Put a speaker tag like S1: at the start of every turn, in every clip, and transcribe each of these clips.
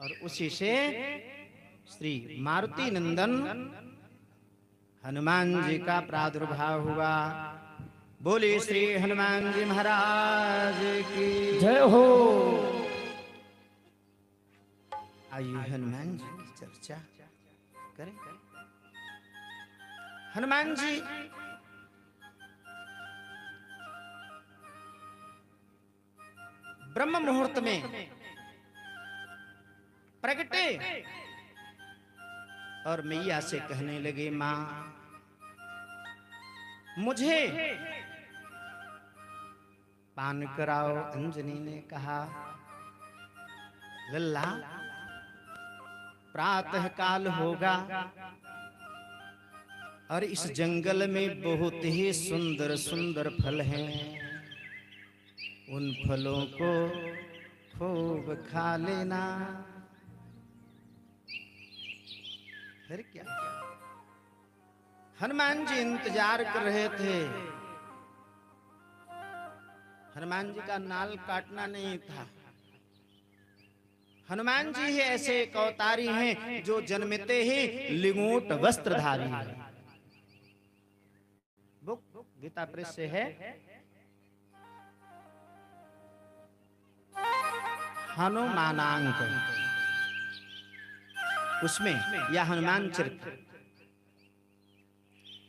S1: और उसी से श्री मारुति नंदन हनुमान जी का प्रादुर्भाव हुआ। बोले श्री हनुमान जी महाराज की
S2: जय हो।
S1: आइए हनुमान जी की चर्चा करें। हनुमान जी ब्रह्म मुहूर्त में प्रगटे और मैया से कहने लगे, मां मुझे पान कराओ। अंजनी ने कहा, लल्ला प्रातः काल होगा और इस जंगल में बहुत ही सुंदर सुंदर फल हैं, उन फलों को खूब खा लेना। फिर क्या? हनुमान जी इंतजार कर रहे थे। हनुमान जी का नाल काटना नहीं था। हनुमान जी ही ऐसे एक अवतारी हैं जो जन्मते ही लिंगोट वस्त्रधारी हैं। बुक गीता प्रेस से है। हनुमानांक, उसमें यह हनुमान चरित्र।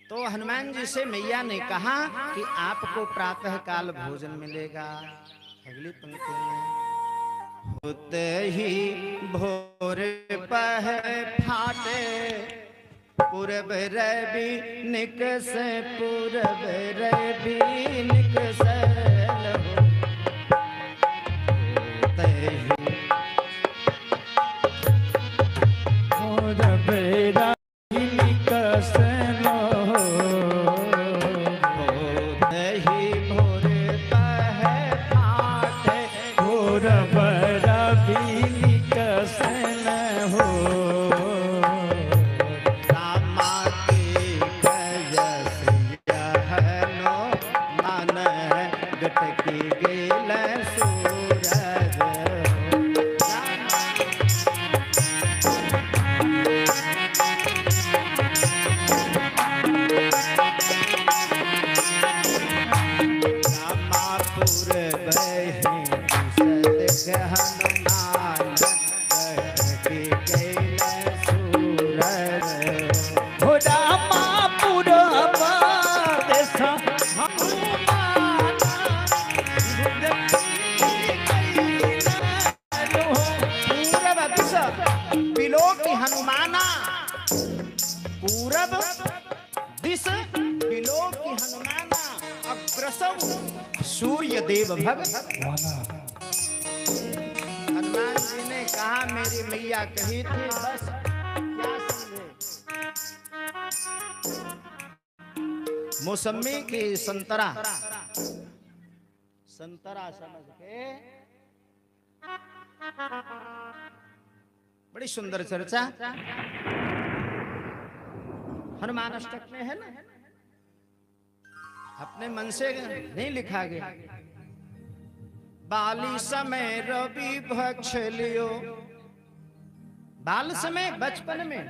S1: तो हनुमान जी से मैया ने कहा कि आपको प्रातः काल भोजन मिलेगा। अगली पंक्ति में, होते ही भोर पह फाटे, पूरब रवि निकसे, पूरब रवि निकसे, होते ही
S2: पूरब रवि निकसे,
S1: होते ही भोर पह फाटे,
S2: पूरब रवि निकसे हो।
S1: रामा की जयसिया हनो मन गटकी गेल सूरज। रामापुर बही सद हनुमान गटकी गेल सूरज।
S2: हो रामापुर देश
S1: पूरब दिश बिलोकी हनुमाना, पूरब दिश बिलोकी हनुमाना, अग्रसव सूर्य देव भगवान। हनुमान जी ने कहा, मेरी मैया कही थी, बस क्या समझे। मौसमी की संतरा, संतरा समझ के बड़ी सुंदर चर्चा हनुमान अष्टक में है ना। अपने मन से नहीं लिखा गया। बाली समय रवि भक्ष लियो, बाल समय बचपन में,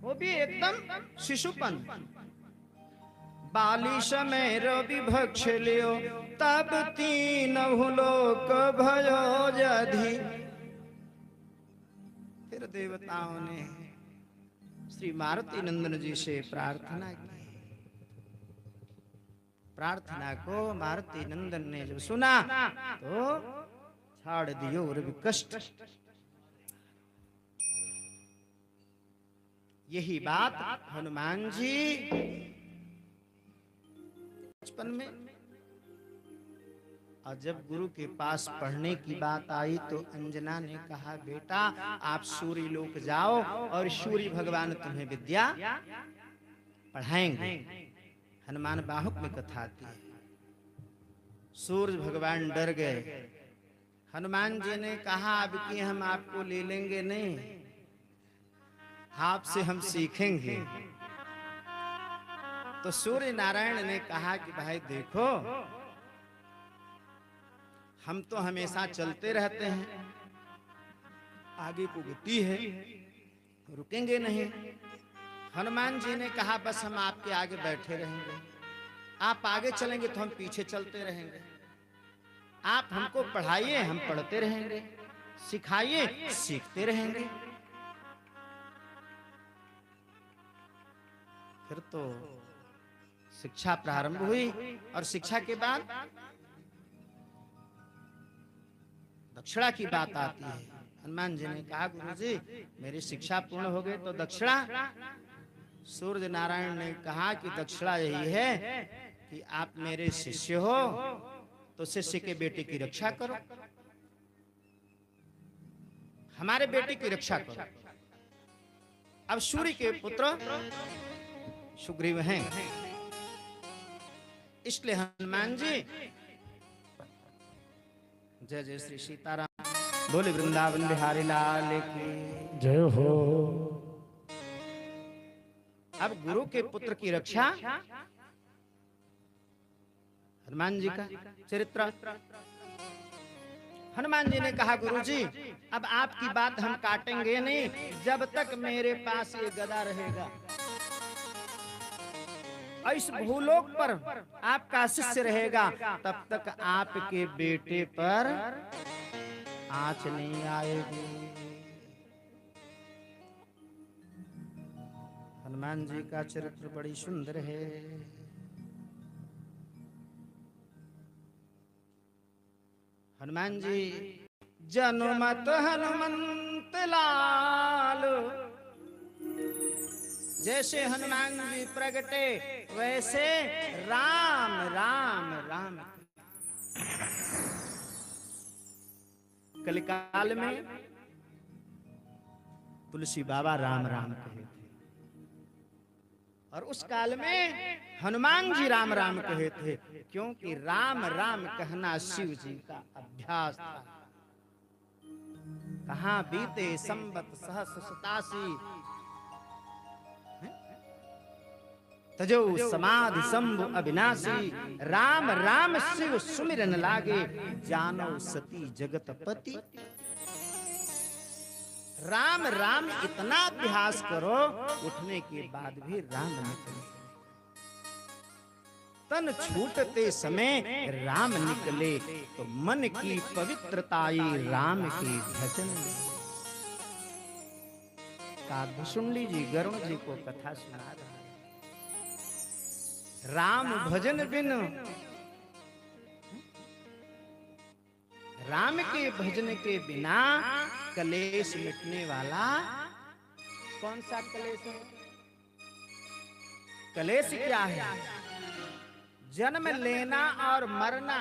S1: वो भी एकदम शिशुपन। बाली समय रवि भक्ष लियो, तब तीनहु लोक भयो जधि। फिर देवताओं ने श्री मारुति नंदन जी से प्रार्थना की। प्रार्थना को मारुति नंदन ने जब सुना तो छाड़ दियो रवि कष्ट। यही बात हनुमान जी बचपन में, और जब गुरु के पास पढ़ने की बात आई तो अंजना ने कहा, बेटा आप सूर्य लोक जाओ और सूर्य भगवान तुम्हें विद्या पढ़ाएंगे। हनुमान बाहुक में कथा आती है। सूर्य भगवान डर गए। हनुमान जी ने कहा, अब कि हम आपको ले लेंगे नहीं, आपसे हम सीखेंगे। तो सूर्य नारायण ने कहा कि भाई देखो, हम तो हमेशा चलते रहते हैं आगे को गति है, रुकेंगे नहीं। हनुमान जी ने कहा बस हम आपके आगे बैठे रहेंगे, आप आगे चलेंगे तो हम पीछे चलते रहेंगे, आप हमको पढ़ाइए हम पढ़ते रहेंगे, सिखाइए सीखते रहेंगे। फिर तो शिक्षा प्रारंभ हुई और शिक्षा के बाद दक्षिणा की बात आती है। हनुमान जी ने कहा गुरुजी मेरी शिक्षा पूर्ण हो गई तो दक्षिणा। सूर्य नारायण ने कहा कि दक्षिणा यही है कि आप मेरे शिष्य हो तो शिष्य के बेटे की रक्षा करो, हमारे बेटे की रक्षा करो। अब सूर्य के पुत्र सुग्रीव हैं, इसलिए हनुमान जी जय जय श्री सीताराम बोले वृंदावन बिहारी लाल की
S2: जय हो।
S1: अब गुरु के पुत्र की रक्षा, हनुमान जी का चरित्र। हनुमान जी ने कहा गुरुजी अब आपकी बात हम काटेंगे नहीं, जब तक मेरे पास ये गदा रहेगा। इस भूलोक पर आपका शिष्य रहेगा, तब तक आपके बेटे पर आंच नहीं आएगी। हनुमान जी का चरित्र बड़ी सुंदर है। हनुमान जी जनुमत हनुमंत लाल, जैसे हनुमान जी प्रगटे वैसे राम राम राम। कलिकाल में तुलसी बाबा राम राम कहे थे और उस काल में हनुमान जी राम राम कहे थे, क्योंकि राम राम कहना शिव जी का अभ्यास था। कहां बीते संबत सहस्र सतासी, तजो समाधि शंभु अविनाशी, राम राम शिव सुमिरन लागे, जानो सती जगत पति। राम राम इतना अभ्यास करो, उठने के बाद भी राम निकले। तन छूटते समय राम निकले, तो मन की पवित्रताई राम के भजन। काव्यसुंडी जी गरुण जी को कथा सुना रहे, राम भजन बिन, राम के भजन के बिना कलेश मिटने वाला कौन सा कलेश है? कलेश क्या है? जन्म लेना और मरना।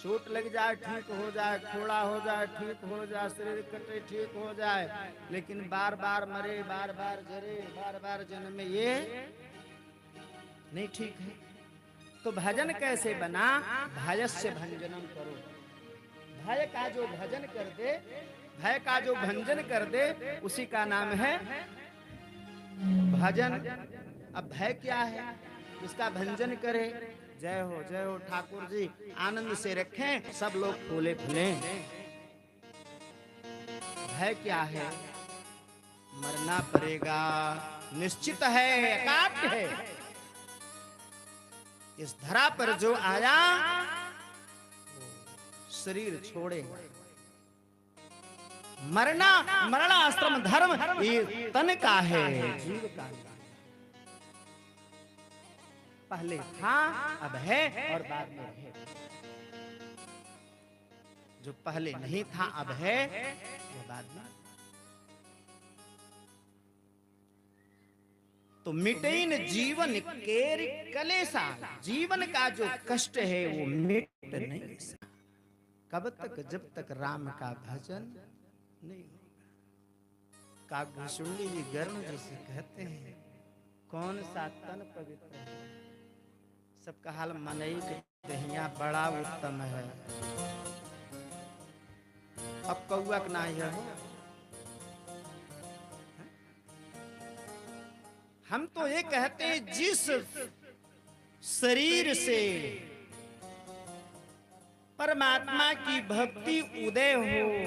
S1: चोट लग जाए ठीक हो जाए, फोड़ा हो जाए ठीक हो जाए, शरीर कटे ठीक हो जाए, लेकिन बार बार मरे, बार बार जरे, बार बार जन्म, ये नहीं ठीक है। तो भजन कैसे बना? भयस्य भंजनम करो। भय का जो भजन कर दे, भय का जो भंजन कर दे, उसी का नाम है भजन। अब भय क्या है? इसका भंजन करे। जय हो ठाकुर जी, आनंद से रखें, सब लोग फूले फूले। भय क्या है? मरना पड़ेगा, निश्चित है, अकाट्य है। इस धरा पर जो आया शरीर छोड़ेगा। मरना, मरणाश्रम धर्म ये तन का है, जीव का नहीं। पहले था, अब है और बाद में है। जो पहले नहीं था अब है, वो बाद में। तो मिटेन जीवन केर कलेसा, जीवन का जो कष्ट है वो मिट नहीं सकता। कब तक? जब तक राम का भजन नहीं होगा। काव्यसुंडी जी गरुण जी से कहते हैं, कौन सा तन पवित्र है? सबका हाल मनई के दहिया बड़ा उत्तम है। अब कौआ का नहीं है। हम तो ये कहते हैं, जिस शरीर से परमात्मा की भक्ति उदय हो,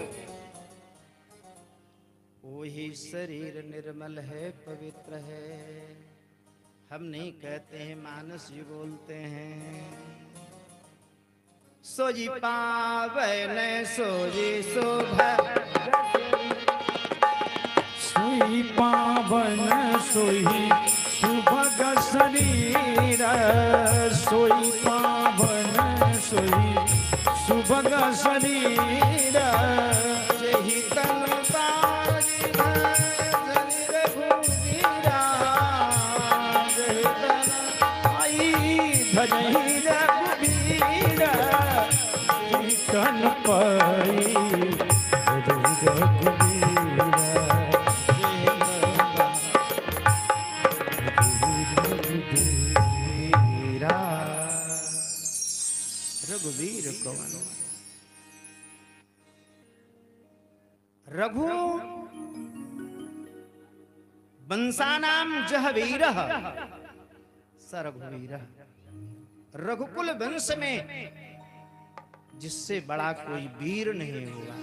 S1: ही शरीर निर्मल है, पवित्र है। हम नहीं कहते हैं, मानस जी बोलते हैं। सोजी पावन सोजी शोभा,
S2: सोई पावन सोई सुभग शरीर, सोई पावन सोई सुभग शरीर।
S1: जही तन तारी धरि रघुवीरा, जही तन
S2: आई धजही रघुवीर, तन पाई रघुवीर।
S1: रघुवीर कौन? रघु वंशानाम जह वीर स रघुवीर। रघुकुल वंश में जिससे बड़ा कोई वीर नहीं हुआ।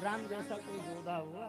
S1: राम जैसा कोई योद्धा हुआ?